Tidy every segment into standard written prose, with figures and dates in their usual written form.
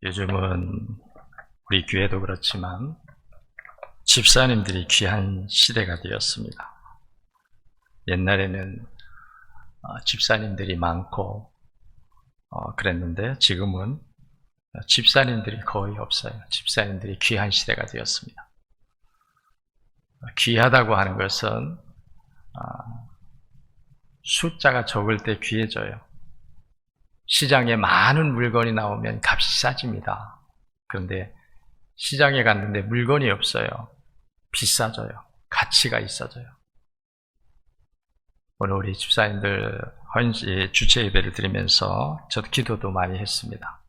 요즘은 우리 교회도 그렇지만 집사님들이 귀한 시대가 되었습니다. 옛날에는 집사님들이 많고 그랬는데 지금은 집사님들이 거의 없어요. 집사님들이 귀한 시대가 되었습니다. 귀하다고 하는 것은 숫자가 적을 때 귀해져요. 시장에 많은 물건이 나오면 값이 싸집니다. 그런데 시장에 갔는데 물건이 없어요. 비싸져요. 가치가 있어져요. 오늘 우리 집사님들 주체 예배를 드리면서 저도 기도도 많이 했습니다.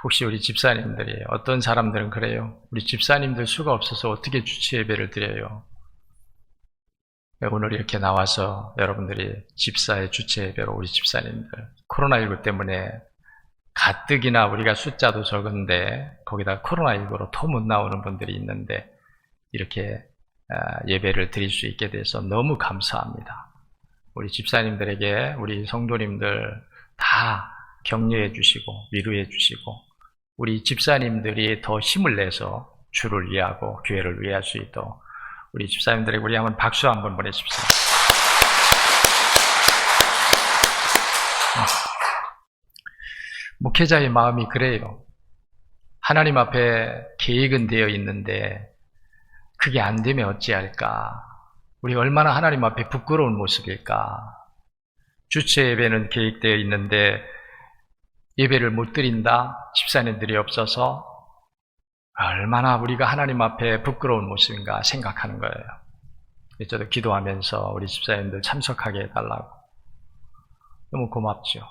혹시 우리 집사님들이 어떤 사람들은 그래요. 우리 집사님들 수가 없어서 어떻게 주체 예배를 드려요? 오늘 이렇게 나와서 여러분들이 집사의 주체 예배로 우리 집사님들 코로나19 때문에 가뜩이나 우리가 숫자도 적은데 거기다 코로나19로 더 못 나오는 분들이 있는데 이렇게 예배를 드릴 수 있게 돼서 너무 감사합니다. 우리 집사님들에게 우리 성도님들 다 격려해 주시고 위로해 주시고 우리 집사님들이 더 힘을 내서 주를 위하고 교회를 위할 수 있도록 우리 집사님들에게 우리 한번 박수 한번 보내십시오. 목회자의 마음이 그래요. 하나님 앞에 계획은 되어 있는데 그게 안 되면 어찌할까? 우리 얼마나 하나님 앞에 부끄러운 모습일까? 주체 예배는 계획되어 있는데 예배를 못 드린다? 집사님들이 없어서 얼마나 우리가 하나님 앞에 부끄러운 모습인가 생각하는 거예요. 저도 기도하면서 우리 집사님들 참석하게 해달라고. 너무 고맙죠.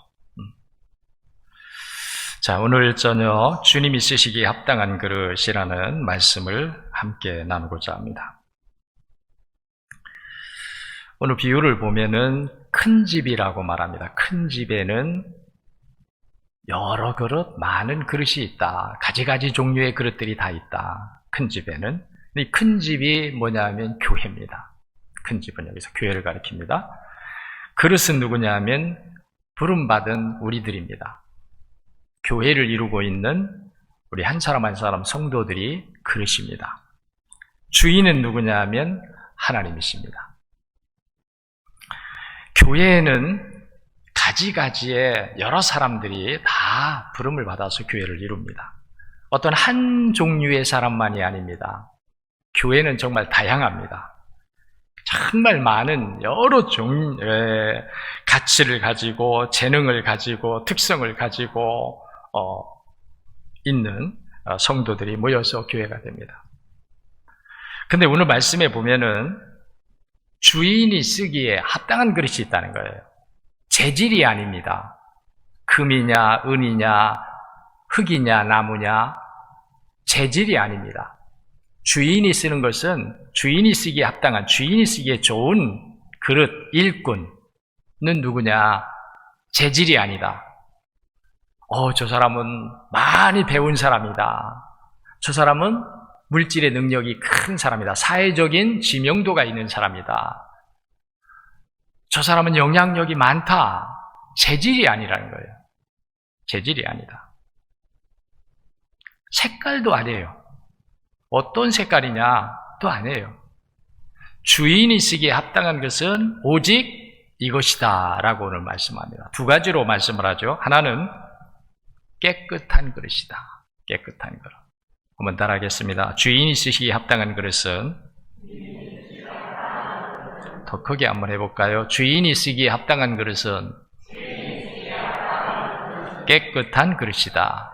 자, 오늘 저녁 주님이 쓰시기에 합당한 그릇이라는 말씀을 함께 나누고자 합니다. 오늘 비유를 보면은 큰 집이라고 말합니다. 큰 집에는 여러 그릇, 많은 그릇이 있다. 가지가지 종류의 그릇들이 다 있다. 큰 집에는. 이 큰 집이 뭐냐 하면 교회입니다. 큰 집은 여기서 교회를 가리킵니다. 그릇은 누구냐 하면 부름받은 우리들입니다. 교회를 이루고 있는 우리 한 사람 한 사람 성도들이 그릇입니다. 주인은 누구냐 하면 하나님이십니다. 교회에는 가지가지의 여러 사람들이 다 부름을 받아서 교회를 이룹니다. 어떤 한 종류의 사람만이 아닙니다. 교회는 정말 다양합니다. 정말 많은 여러 종류의 가치를 가지고 재능을 가지고 특성을 가지고 있는 성도들이 모여서 교회가 됩니다. 근데 오늘 말씀에 보면은 주인이 쓰기에 합당한 그릇이 있다는 거예요. 재질이 아닙니다. 금이냐 은이냐 흙이냐 나무냐 재질이 아닙니다. 주인이 쓰는 것은 주인이 쓰기에 합당한 주인이 쓰기에 좋은 그릇 일꾼은 누구냐? 재질이 아니다. 저 사람은 많이 배운 사람이다. 저 사람은 물질의 능력이 큰 사람이다. 사회적인 지명도가 있는 사람이다. 저 사람은 영향력이 많다. 재질이 아니라는 거예요. 재질이 아니다. 색깔도 아니에요. 어떤 색깔이냐? 또 아니에요. 주인이 쓰기에 합당한 것은 오직 이것이다 라고 오늘 말씀합니다. 두 가지로 말씀을 하죠. 하나는 깨끗한 그릇이다. 깨끗한 그릇. 한번 따라하겠습니다. 주인이 쓰시기에 합당한 그릇은 더 크게 한번 해볼까요? 주인이 쓰기에 합당한 그릇은 깨끗한 그릇이다.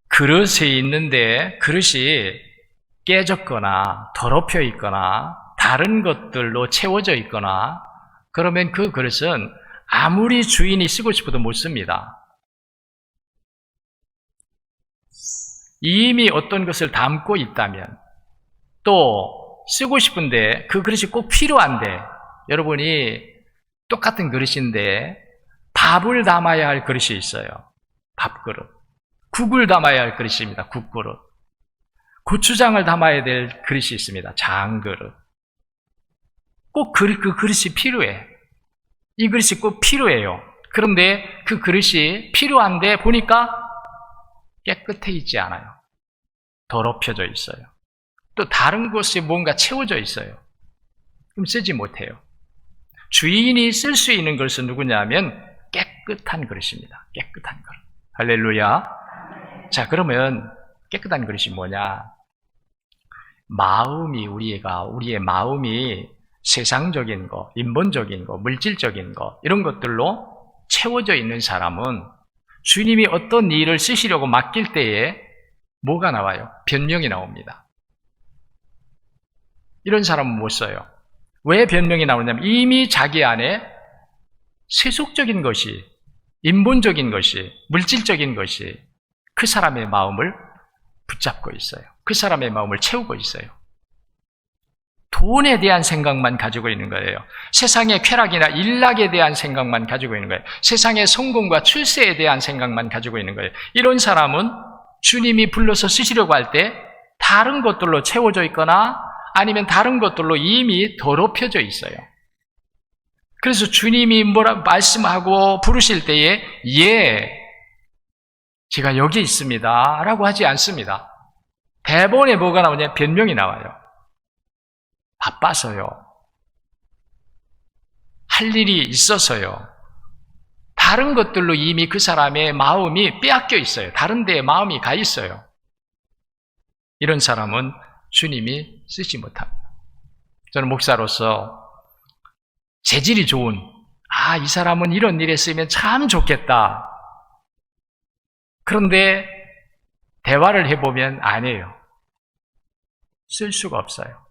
그릇에 있는데 그릇이 깨졌거나 더럽혀 있거나 다른 것들로 채워져 있거나 그러면 그 그릇은 아무리 주인이 쓰고 싶어도 못 씁니다. 이미 어떤 것을 담고 있다면 또 쓰고 싶은데 그 그릇이 꼭 필요한데 여러분이 똑같은 그릇인데 밥을 담아야 할 그릇이 있어요. 밥그릇. 국을 담아야 할 그릇입니다. 국그릇. 고추장을 담아야 될 그릇이 있습니다. 장그릇. 꼭 그 그릇이 필요해. 이 그릇이 꼭 필요해요. 그런데 그 그릇이 필요한데 보니까 깨끗해 있지 않아요. 더럽혀져 있어요. 또 다른 곳에 뭔가 채워져 있어요. 그럼 쓰지 못해요. 주인이 쓸 수 있는 것은 누구냐면 깨끗한 그릇입니다. 깨끗한 그릇. 할렐루야. 자, 그러면 깨끗한 그릇이 뭐냐? 우리의 마음이 세상적인 거, 인본적인 거, 물질적인 거, 이런 것들로 채워져 있는 사람은 주님이 어떤 일을 쓰시려고 맡길 때에 뭐가 나와요? 변명이 나옵니다. 이런 사람은 못 써요. 왜 변명이 나오냐면 이미 자기 안에 세속적인 것이, 인본적인 것이, 물질적인 것이 그 사람의 마음을 붙잡고 있어요. 그 사람의 마음을 채우고 있어요. 돈에 대한 생각만 가지고 있는 거예요. 세상의 쾌락이나 일락에 대한 생각만 가지고 있는 거예요. 세상의 성공과 출세에 대한 생각만 가지고 있는 거예요. 이런 사람은 주님이 불러서 쓰시려고 할 때 다른 것들로 채워져 있거나 아니면 다른 것들로 이미 더럽혀져 있어요. 그래서 주님이 뭐라 말씀하고 부르실 때에 제가 여기 있습니다 라고 하지 않습니다. 대본에 뭐가 나오냐? 변명이 나와요. 바빠서요. 할 일이 있어서요. 다른 것들로 이미 그 사람의 마음이 빼앗겨 있어요. 다른 데에 마음이 가 있어요. 이런 사람은 주님이 쓰지 못합니다. 저는 목사로서 재질이 좋은, 이 사람은 이런 일에 쓰이면 참 좋겠다. 그런데 대화를 해보면 아니에요. 쓸 수가 없어요.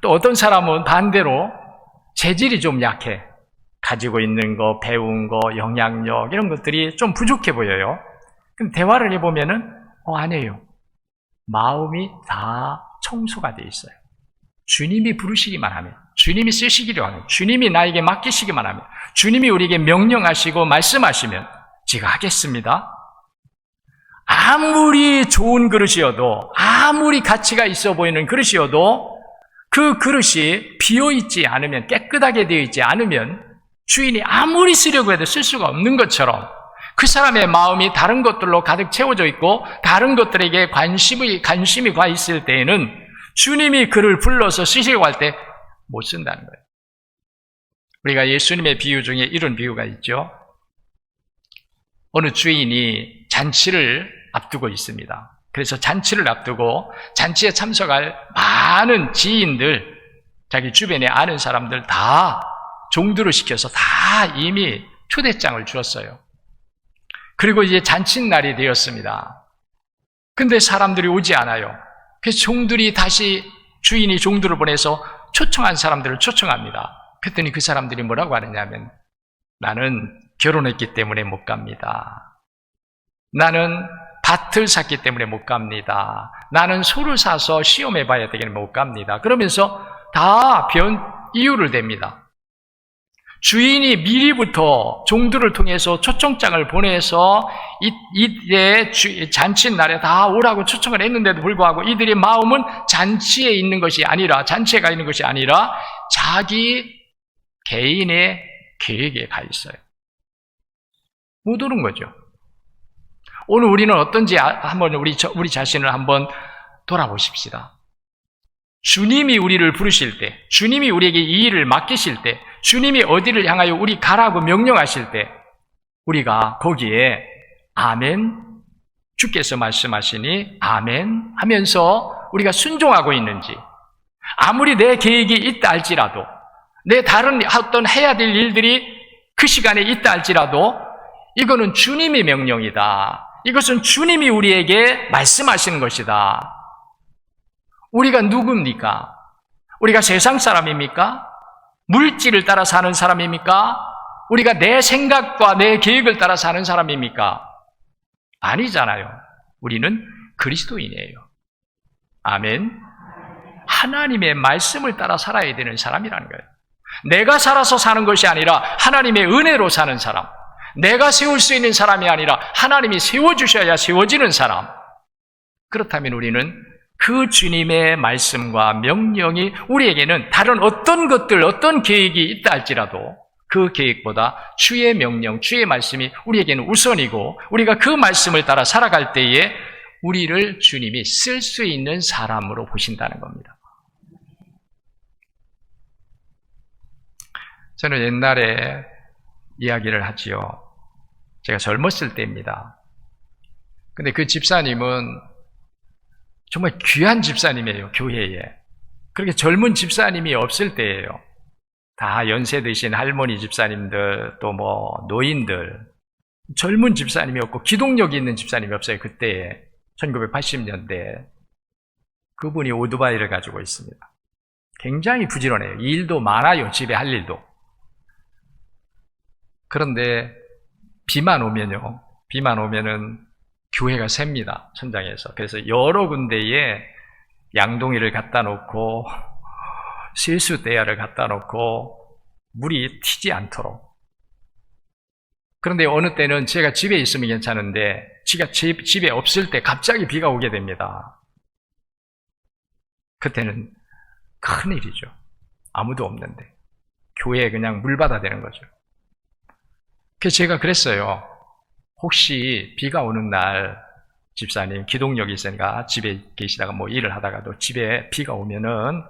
또 어떤 사람은 반대로 재질이 좀 약해. 가지고 있는 거, 배운 거, 영향력 이런 것들이 좀 부족해 보여요. 그럼 대화를 해보면은 아니에요. 마음이 다 청소가 돼 있어요. 주님이 부르시기만 하면, 주님이 쓰시기로 하면, 주님이 나에게 맡기시기만 하면, 주님이 우리에게 명령하시고 말씀하시면 제가 하겠습니다. 아무리 좋은 그릇이어도, 아무리 가치가 있어 보이는 그릇이어도 그 그릇이 비어있지 않으면, 깨끗하게 되어 있지 않으면 주인이 아무리 쓰려고 해도 쓸 수가 없는 것처럼 그 사람의 마음이 다른 것들로 가득 채워져 있고 다른 것들에게 관심이 가 있을 때에는 주님이 그를 불러서 쓰시려고 할 때 못 쓴다는 거예요. 우리가 예수님의 비유 중에 이런 비유가 있죠. 어느 주인이 잔치를 앞두고 있습니다. 그래서 잔치를 앞두고 잔치에 참석할 많은 지인들, 자기 주변에 아는 사람들 다 종두를 시켜서 다 이미 초대장을 주었어요. 그리고 이제 잔칫날이 되었습니다. 근데 사람들이 오지 않아요. 그래서 종들이 다시 주인이 종들을 보내서 초청한 사람들을 초청합니다. 그랬더니 그 사람들이 뭐라고 하느냐면 나는 결혼했기 때문에 못 갑니다. 나는 밭을 샀기 때문에 못 갑니다. 나는 소를 사서 시험해 봐야 되기 때문에 못 갑니다. 그러면서 다 이유를 댑니다. 주인이 미리부터 종들을 통해서 초청장을 보내서 이때 잔칫날에 다 오라고 초청을 했는데도 불구하고 이들의 마음은 잔치에 있는 것이 아니라, 잔치에 가 있는 것이 아니라 자기 개인의 계획에 가 있어요. 못 오는 거죠. 오늘 우리는 어떤지 한번 우리 자신을 한번 돌아보십시다. 주님이 우리를 부르실 때, 주님이 우리에게 이 일을 맡기실 때, 주님이 어디를 향하여 우리 가라고 명령하실 때 우리가 거기에 아멘, 주께서 말씀하시니 아멘 하면서 우리가 순종하고 있는지, 아무리 내 계획이 있다 할지라도, 내 다른 어떤 해야 될 일들이 그 시간에 있다 할지라도 이거는 주님의 명령이다. 이것은 주님이 우리에게 말씀하시는 것이다. 우리가 누굽니까? 우리가 세상 사람입니까? 물질을 따라 사는 사람입니까? 우리가 내 생각과 내 계획을 따라 사는 사람입니까? 아니잖아요. 우리는 그리스도인이에요. 아멘. 하나님의 말씀을 따라 살아야 되는 사람이라는 거예요. 내가 살아서 사는 것이 아니라 하나님의 은혜로 사는 사람. 내가 세울 수 있는 사람이 아니라 하나님이 세워주셔야 세워지는 사람. 그렇다면 우리는 그 주님의 말씀과 명령이 우리에게는 다른 어떤 것들, 어떤 계획이 있다 할지라도 그 계획보다 주의 명령, 주의 말씀이 우리에게는 우선이고 우리가 그 말씀을 따라 살아갈 때에 우리를 주님이 쓸 수 있는 사람으로 보신다는 겁니다. 저는 옛날에 이야기를 하지요. 제가 젊었을 때입니다. 근데 그 집사님은 정말 귀한 집사님이에요, 교회에. 그렇게 젊은 집사님이 없을 때예요. 다 연세 드신 할머니 집사님들, 또 뭐 노인들, 젊은 집사님이 없고 기동력이 있는 집사님이 없어요. 그때에 1980년대 그분이 오토바이를 가지고 있습니다. 굉장히 부지런해요. 일도 많아요. 집에 할 일도. 그런데 비만 오면은 교회가 셉니다. 천장에서. 그래서 여러 군데에 양동이를 갖다 놓고 실수대야를 갖다 놓고 물이 튀지 않도록. 그런데 어느 때는 제가 집에 있으면 괜찮은데 제가 집에 없을 때 갑자기 비가 오게 됩니다. 그때는 큰일이죠. 아무도 없는데 교회에 그냥 물받아 되는 거죠. 그래서 제가 그랬어요. 혹시 비가 오는 날 집사님 기동력이 있으니까 집에 계시다가 뭐 일을 하다가도 집에 비가 오면은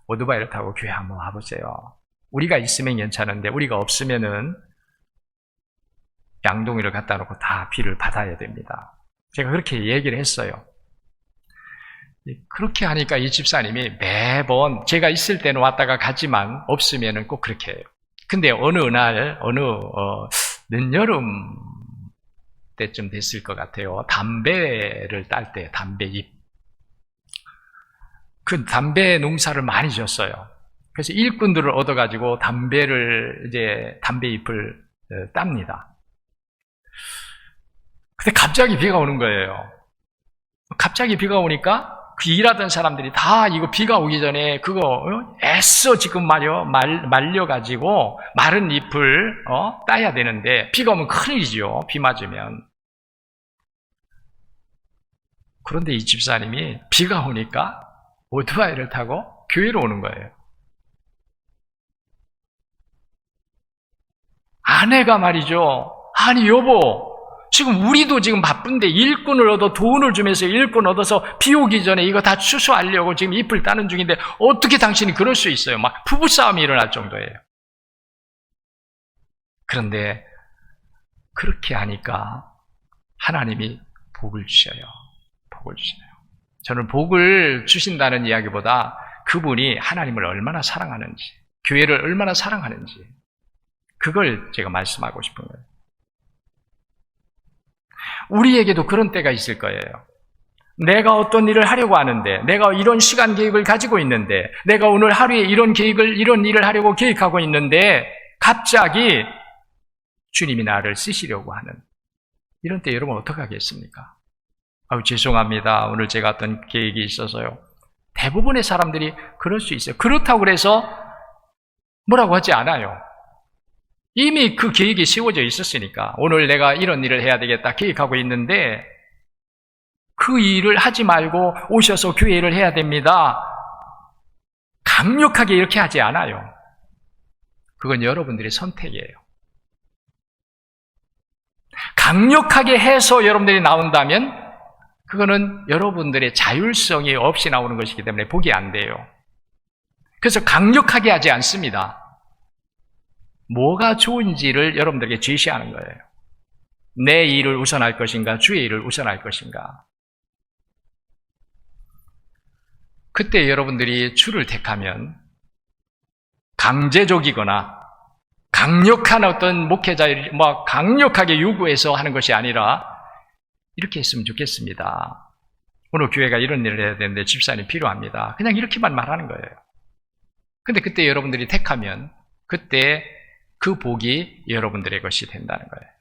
오토바이를 타고 교회 한번 와보세요. 우리가 있으면 괜찮은데 우리가 없으면은 양동이를 갖다 놓고 다 비를 받아야 됩니다. 제가 그렇게 얘기를 했어요. 그렇게 하니까 이 집사님이 매번 제가 있을 때는 왔다가 가지만 없으면은 꼭 그렇게 해요. 근데 어느 날 늦여름 때쯤 됐을 것 같아요. 담배를 딸 때 담배잎. 그 담배 농사를 많이 졌어요. 그래서 일꾼들을 얻어가지고 담배잎을 땁니다. 근데 갑자기 비가 오는 거예요. 갑자기 비가 오니까 그 일하던 사람들이 다 이거 비가 오기 전에 그거 애써 지금 말려가지고 마른 잎을 따야 되는데 비가 오면 큰일이죠. 비 맞으면. 그런데 이 집사님이 비가 오니까 오토바이를 타고 교회로 오는 거예요. 아내가 말이죠. 아니 여보, 지금 우리도 지금 바쁜데 일꾼을 얻어 돈을 주면서 일꾼 얻어서 비 오기 전에 이거 다 추수하려고 지금 잎을 따는 중인데 어떻게 당신이 그럴 수 있어요? 막 부부싸움이 일어날 정도예요. 그런데 그렇게 하니까 하나님이 복을 주셔요. 복을 주셔요. 저는 복을 주신다는 이야기보다 그분이 하나님을 얼마나 사랑하는지, 교회를 얼마나 사랑하는지 그걸 제가 말씀하고 싶은 거예요. 우리에게도 그런 때가 있을 거예요. 내가 어떤 일을 하려고 하는데, 내가 이런 시간 계획을 가지고 있는데, 내가 오늘 하루에 이런 일을 하려고 계획하고 있는데 갑자기 주님이 나를 쓰시려고 하는 이런 때 여러분 어떻게 하겠습니까? 죄송합니다. 오늘 제가 어떤 계획이 있어서요. 대부분의 사람들이 그럴 수 있어요. 그렇다고 그래서 뭐라고 하지 않아요. 이미 그 계획이 세워져 있었으니까 오늘 내가 이런 일을 해야 되겠다 계획하고 있는데 그 일을 하지 말고 오셔서 교회를 해야 됩니다. 강력하게 이렇게 하지 않아요. 그건 여러분들의 선택이에요. 강력하게 해서 여러분들이 나온다면 그거는 여러분들의 자율성이 없이 나오는 것이기 때문에 복이 안 돼요. 그래서 강력하게 하지 않습니다. 뭐가 좋은지를 여러분들에게 제시하는 거예요. 내 일을 우선할 것인가, 주의 일을 우선할 것인가. 그때 여러분들이 주를 택하면 강제적이거나 강력한 어떤 목회자를 강력하게 요구해서 하는 것이 아니라 이렇게 했으면 좋겠습니다. 오늘 교회가 이런 일을 해야 되는데 집사님 필요합니다. 그냥 이렇게만 말하는 거예요. 근데 그때 여러분들이 택하면 그때 그 복이 여러분들의 것이 된다는 거예요.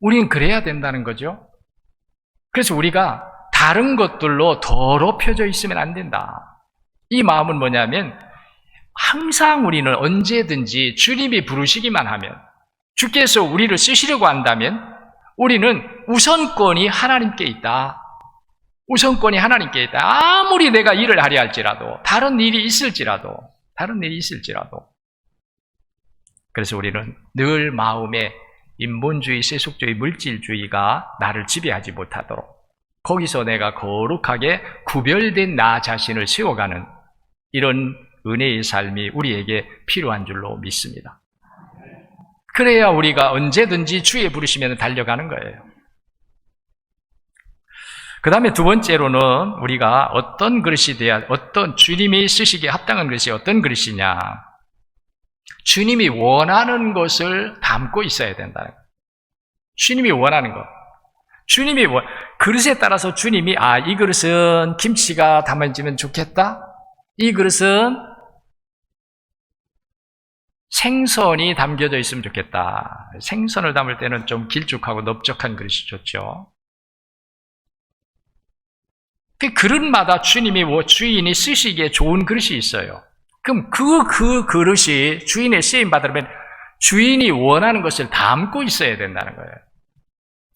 우리는 그래야 된다는 거죠. 그래서 우리가 다른 것들로 더럽혀져 있으면 안 된다. 이 마음은 뭐냐면 항상 우리는 언제든지 주님이 부르시기만 하면, 주께서 우리를 쓰시려고 한다면 우리는 우선권이 하나님께 있다. 우선권이 하나님께 있다. 아무리 내가 일을 하려 할지라도, 다른 일이 있을지라도 다른 일이 있을지라도. 그래서 우리는 늘 마음에 인본주의, 세속주의, 물질주의가 나를 지배하지 못하도록 거기서 내가 거룩하게 구별된 나 자신을 세워가는 이런 은혜의 삶이 우리에게 필요한 줄로 믿습니다. 그래야 우리가 언제든지 주의 부르시면 달려가는 거예요. 그 다음에 두 번째로는 우리가 어떤 그릇이 돼야, 어떤 주님이 쓰시기에 합당한 그릇이 어떤 그릇이냐. 주님이 원하는 것을 담고 있어야 된다는 거예요. 주님이 원하는 것. 그릇에 따라서 주님이, 이 그릇은 김치가 담아지면 좋겠다? 이 그릇은 생선이 담겨져 있으면 좋겠다. 생선을 담을 때는 좀 길쭉하고 넓적한 그릇이 좋죠. 그 그릇마다 주인이 쓰시기에 좋은 그릇이 있어요. 그럼 그 그릇이 주인의 쓰임 받으려면 주인이 원하는 것을 담고 있어야 된다는 거예요.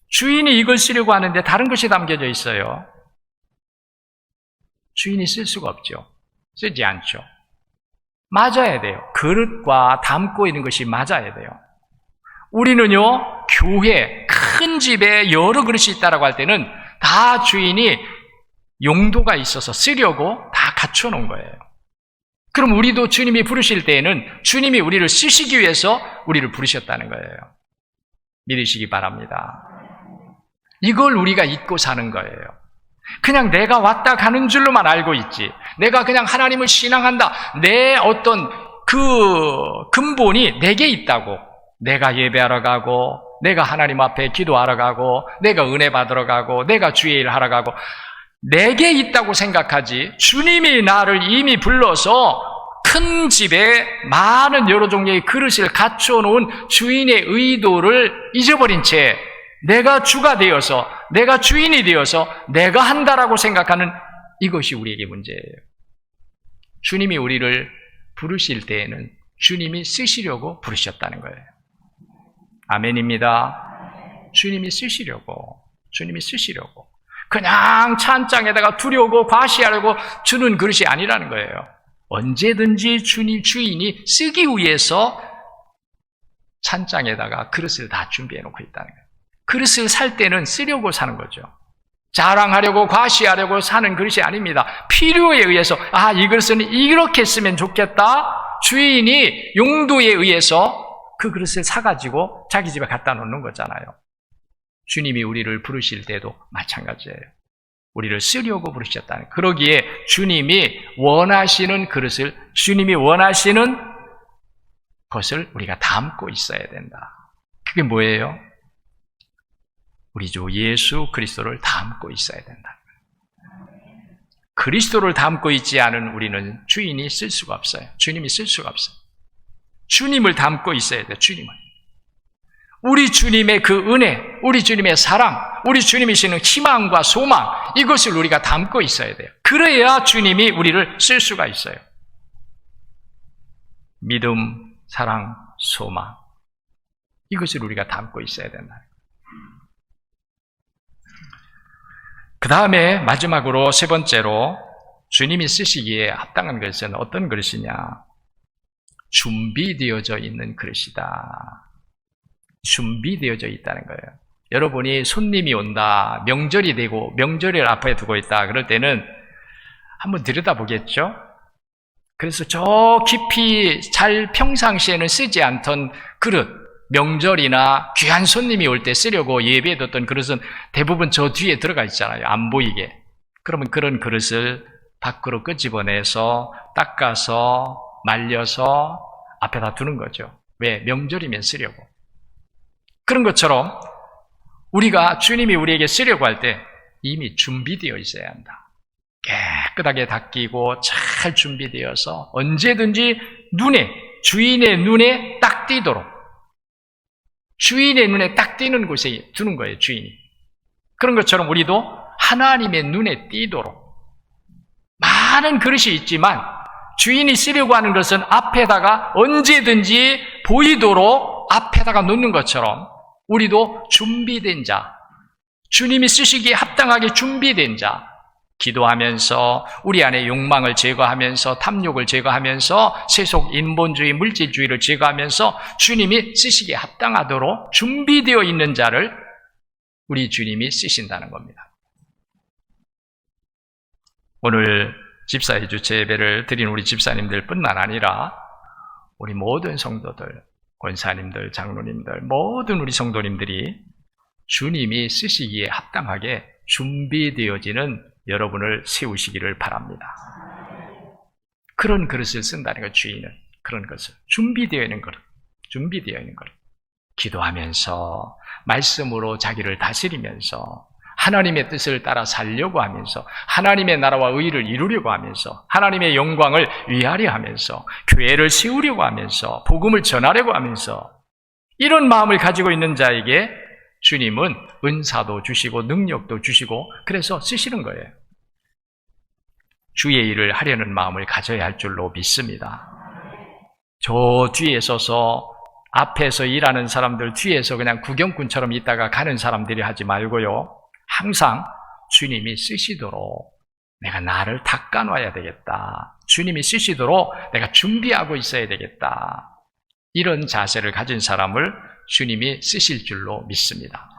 주인이 이걸 쓰려고 하는데 다른 것이 담겨져 있어요. 주인이 쓸 수가 없죠. 쓰지 않죠. 맞아야 돼요. 그릇과 담고 있는 것이 맞아야 돼요. 우리는요, 교회, 큰 집에 여러 그릇이 있다고 할 때는 다 주인이 용도가 있어서 쓰려고 다 갖춰놓은 거예요. 그럼 우리도 주님이 부르실 때에는 주님이 우리를 쓰시기 위해서 우리를 부르셨다는 거예요. 믿으시기 바랍니다. 이걸 우리가 잊고 사는 거예요. 그냥 내가 왔다 가는 줄로만 알고 있지. 내가 그냥 하나님을 신앙한다. 내 어떤 그 근본이 내게 있다고. 내가 예배하러 가고, 내가 하나님 앞에 기도하러 가고, 내가 은혜 받으러 가고, 내가 주의 일 하러 가고, 내게 있다고 생각하지. 주님이 나를 이미 불러서 큰 집에 많은 여러 종류의 그릇을 갖춰 놓은 주인의 의도를 잊어버린 채 내가 주가 되어서, 내가 주인이 되어서 내가 한다라고 생각하는 이것이 우리에게 문제예요. 주님이 우리를 부르실 때에는 주님이 쓰시려고 부르셨다는 거예요. 아멘입니다. 주님이 쓰시려고. 그냥 찬장에다가 두려고 과시하려고 주는 그릇이 아니라는 거예요. 언제든지 주인이 쓰기 위해서 찬장에다가 그릇을 다 준비해 놓고 있다는 거예요. 그릇을 살 때는 쓰려고 사는 거죠. 자랑하려고 과시하려고 사는 그릇이 아닙니다. 필요에 의해서 이 그릇은 이렇게 쓰면 좋겠다. 주인이 용도에 의해서 그 그릇을 사가지고 자기 집에 갖다 놓는 거잖아요. 주님이 우리를 부르실 때도 마찬가지예요. 우리를 쓰려고 부르셨다는. 그러기에 주님이 원하시는 그릇을, 주님이 원하시는 것을 우리가 담고 있어야 된다. 그게 뭐예요? 우리 주 예수 그리스도를 담고 있어야 된다. 그리스도를 담고 있지 않은 우리는 주인이 쓸 수가 없어요. 주님이 쓸 수가 없어요. 주님을 담고 있어야 돼요. 주님을. 우리 주님의 그 은혜, 우리 주님의 사랑, 우리 주님이 주시는 희망과 소망, 이것을 우리가 담고 있어야 돼요. 그래야 주님이 우리를 쓸 수가 있어요. 믿음, 사랑, 소망, 이것을 우리가 담고 있어야 된다. 그 다음에 마지막으로 세 번째로 주님이 쓰시기에 합당한 그릇은 어떤 그릇이냐? 준비되어져 있는 그릇이다. 준비되어져 있다는 거예요. 여러분이 손님이 온다, 명절이 되고 명절을 앞에 두고 있다 그럴 때는 한번 들여다보겠죠? 그래서 저 깊이 잘 평상시에는 쓰지 않던 그릇, 명절이나 귀한 손님이 올 때 쓰려고 예배해뒀던 그릇은 대부분 저 뒤에 들어가 있잖아요. 안 보이게. 그러면 그런 그릇을 밖으로 끄집어내서 닦아서 말려서 앞에다 두는 거죠. 왜? 명절이면 쓰려고. 그런 것처럼 우리가 주님이 우리에게 쓰려고 할 때 이미 준비되어 있어야 한다. 깨끗하게 닦이고 잘 준비되어서 언제든지 주인의 눈에 딱 띄도록, 주인의 눈에 딱 띄는 곳에 두는 거예요, 주인이. 그런 것처럼 우리도 하나님의 눈에 띄도록. 많은 그릇이 있지만 주인이 쓰려고 하는 것은 앞에다가 언제든지 보이도록 앞에다가 놓는 것처럼 우리도 준비된 자, 주님이 쓰시기에 합당하게 준비된 자, 기도하면서 우리 안에 욕망을 제거하면서 탐욕을 제거하면서 세속 인본주의, 물질주의를 제거하면서 주님이 쓰시기에 합당하도록 준비되어 있는 자를 우리 주님이 쓰신다는 겁니다. 오늘 집사의 주체 예배를 드린 우리 집사님들 뿐만 아니라 우리 모든 성도들, 권사님들, 장로님들, 모든 우리 성도님들이 주님이 쓰시기에 합당하게 준비되어지는 여러분을 세우시기를 바랍니다. 그런 그릇을 쓴다는 것, 주인은. 그런 것을. 준비되어 있는 그릇. 준비되어 있는 그릇. 기도하면서, 말씀으로 자기를 다스리면서, 하나님의 뜻을 따라 살려고 하면서, 하나님의 나라와 의를 이루려고 하면서, 하나님의 영광을 위하려 하면서, 교회를 세우려고 하면서, 복음을 전하려고 하면서, 이런 마음을 가지고 있는 자에게 주님은 은사도 주시고 능력도 주시고 그래서 쓰시는 거예요. 주의 일을 하려는 마음을 가져야 할 줄로 믿습니다. 저 뒤에 서서 앞에서 일하는 사람들 뒤에서 그냥 구경꾼처럼 있다가 가는 사람들이 하지 말고요. 항상 주님이 쓰시도록 내가 나를 닦아놔야 되겠다. 주님이 쓰시도록 내가 준비하고 있어야 되겠다. 이런 자세를 가진 사람을 주님이 쓰실 줄로 믿습니다.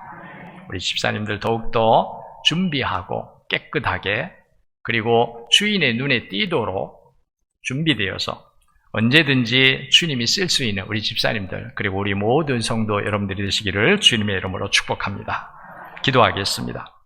우리 집사님들 더욱더 준비하고 깨끗하게 그리고 주인의 눈에 띄도록 준비되어서 언제든지 주님이 쓸 수 있는 우리 집사님들 그리고 우리 모든 성도 여러분들이 되시기를 주님의 이름으로 축복합니다. 기도하겠습니다.